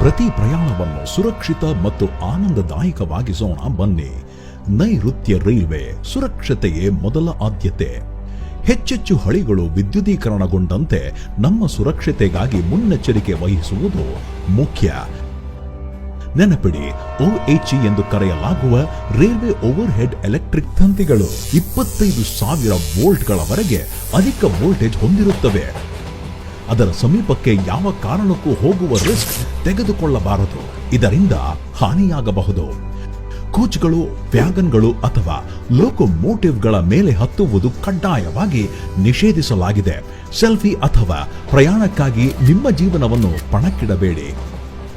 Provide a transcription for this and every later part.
ಪ್ರತಿ ಪ್ರಯಾಣವನ್ನು ಸುರಕ್ಷಿತ ಮತ್ತು ಆನಂದದಾಯಕವಾಗಿಸೋಣ ಬನ್ನಿ. ನೈಋತ್ಯ ರೈಲ್ವೆ, ಸುರಕ್ಷತೆಯೇ ಮೊದಲ ಆದ್ಯತೆ. ಹೆಚ್ಚೆಚ್ಚು ಹಳಿಗಳು ವಿದ್ಯುದೀಕರಣಗೊಂಡಂತೆ ನಮ್ಮ ಸುರಕ್ಷತೆಗಾಗಿ ಮುನ್ನೆಚ್ಚರಿಕೆ ವಹಿಸುವುದು ಮುಖ್ಯ. ನೆನಪಿಡಿ, OHE ಎಂದು ಕರೆಯಲಾಗುವ ರೈಲ್ವೆ ಓವರ್ ಹೆಡ್ ಎಲೆಕ್ಟ್ರಿಕ್ ತಂತಿಗಳು 25,000 ವೋಲ್ಟ್ಗಳವರೆಗೆ ಅಧಿಕ ವೋಲ್ಟೇಜ್ ಹೊಂದಿರುತ್ತವೆ. ಅದರ ಸಮೀಪಕ್ಕೆ ಯಾವ ಕಾರಣಕ್ಕೂ ಹೋಗುವ ರಿಸ್ಕ್ ತೆಗೆದುಕೊಳ್ಳಬಾರದು, ಇದರಿಂದ ಹಾನಿಯಾಗಬಹುದು. ಕೋಚ್ಗಳು, ವ್ಯಾಗನ್ಗಳು ಅಥವಾ ಲೋಕೋಮೋಟಿವ್ಗಳ ಮೇಲೆ ಹತ್ತುವುದು ಕಡ್ಡಾಯವಾಗಿ ನಿಷೇಧಿಸಲಾಗಿದೆ. ಸೆಲ್ಫಿ ಅಥವಾ ಪ್ರಯಾಣಕ್ಕಾಗಿ ನಿಮ್ಮ ಜೀವನವನ್ನು ಪಣಕ್ಕಿಡಬೇಡಿ.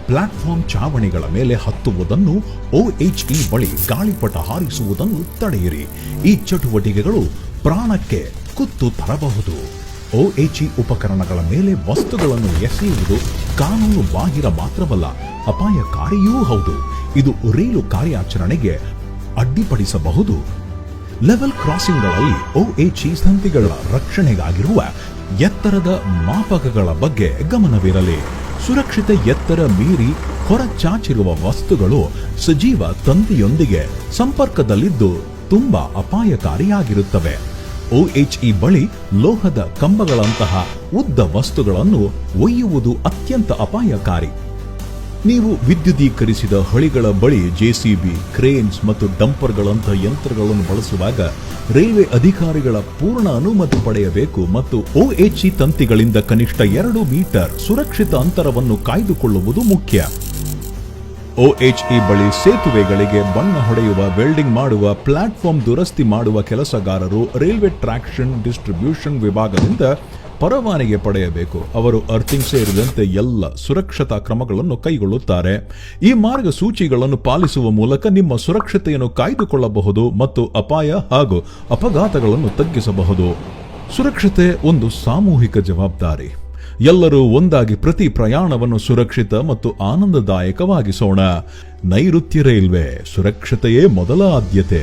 ಪ್ಲಾಟ್ಫಾರ್ಮ್ ಚಾವಣಿಗಳ ಮೇಲೆ ಹತ್ತುವುದನ್ನು, OHE ಬಳಿ ಗಾಳಿಪಟ ಹಾರಿಸುವುದನ್ನು ತಡೆಯಿರಿ. ಈ ಚಟುವಟಿಕೆಗಳು ಪ್ರಾಣಕ್ಕೆ ಕುತ್ತು ತರಬಹುದು. OHE ಉಪಕರಣಗಳ ಮೇಲೆ ವಸ್ತುಗಳನ್ನು ಎಸೆಯುವುದು ಕಾನೂನು ಬಾಹಿರ ಮಾತ್ರವಲ್ಲ, ಅಪಾಯಕಾರಿಯೂ ಹೌದು. ಇದು ರೈಲು ಕಾರ್ಯಾಚರಣೆಗೆ ಅಡ್ಡಿಪಡಿಸಬಹುದು. ಲೆವೆಲ್ ಕ್ರಾಸಿಂಗ್ಗಳಲ್ಲಿ OHE ತಂತಿಗಳ ರಕ್ಷಣೆಗಾಗಿರುವ ಎತ್ತರದ ಮಾಪಕಗಳ ಬಗ್ಗೆ ಗಮನವಿರಲಿ. ಸುರಕ್ಷಿತ ಎತ್ತರ ಮೀರಿ ಹೊರಚಾಚಿರುವ ವಸ್ತುಗಳು ಸಜೀವ ತಂತಿಯೊಂದಿಗೆ ಸಂಪರ್ಕದಲ್ಲಿದ್ದು ತುಂಬಾ ಅಪಾಯಕಾರಿಯಾಗಿರುತ್ತವೆ. OHE ಬಳಿ ಲೋಹದ ಕಂಬಗಳಂತಹ ಉದ್ದ ವಸ್ತುಗಳನ್ನು ಒಯ್ಯುವುದು ಅತ್ಯಂತ ಅಪಾಯಕಾರಿ. ನೀವು ವಿದ್ಯುದೀಕರಿಸಿದ ಹಳಿಗಳ ಬಳಿ JCB, ಕ್ರೇನ್ಸ್ ಮತ್ತು ಡಂಪರ್ಗಳಂತಹ ಯಂತ್ರಗಳನ್ನು ಬಳಸುವಾಗ ರೈಲ್ವೆ ಅಧಿಕಾರಿಗಳ ಪೂರ್ಣ ಅನುಮತಿ ಪಡೆಯಬೇಕು ಮತ್ತು OHE ತಂತಿಗಳಿಂದ ಕನಿಷ್ಠ 2 ಮೀಟರ್ ಸುರಕ್ಷಿತ ಅಂತರವನ್ನು ಕಾಯ್ದುಕೊಳ್ಳುವುದು ಮುಖ್ಯ. OHE ಬಳಿ ಸೇತುವೆಗಳಿಗೆ ಬಣ್ಣ ಹೊಡೆಯುವ, ವೆಲ್ಡಿಂಗ್ ಮಾಡುವ, ಪ್ಲಾಟ್ಫಾರ್ಮ್ ದುರಸ್ತಿ ಮಾಡುವ ಕೆಲಸಗಾರರು ರೈಲ್ವೆ ಟ್ರಾಕ್ಷನ್ ಡಿಸ್ಟ್ರಿಬ್ಯೂಷನ್ ವಿಭಾಗದಿಂದ ಪರವಾನಗಿ ಪಡೆಯಬೇಕು. ಅವರು ಅರ್ಥಿಂಗ್ ಸೇರಿದಂತೆ ಎಲ್ಲ ಸುರಕ್ಷತಾ ಕ್ರಮಗಳನ್ನು ಕೈಗೊಳ್ಳುತ್ತಾರೆ. ಈ ಮಾರ್ಗಸೂಚಿಗಳನ್ನು ಪಾಲಿಸುವ ಮೂಲಕ ನಿಮ್ಮ ಸುರಕ್ಷತೆಯನ್ನು ಕಾಯ್ದುಕೊಳ್ಳಬಹುದು ಮತ್ತು ಅಪಾಯ ಹಾಗೂ ಅಪಘಾತಗಳನ್ನು ತಗ್ಗಿಸಬಹುದು. ಸುರಕ್ಷತೆ ಒಂದು ಸಾಮೂಹಿಕ ಜವಾಬ್ದಾರಿ. ಎಲ್ಲರೂ ಒಂದಾಗಿ ಪ್ರತಿ ಪ್ರಯಾಣವನ್ನು ಸುರಕ್ಷಿತ ಮತ್ತು ಆನಂದದಾಯಕವಾಗಿಸೋಣ. ನೈಋತ್ಯ ರೈಲ್ವೆ, ಸುರಕ್ಷತೆಯೇ ಮೊದಲ ಆದ್ಯತೆ.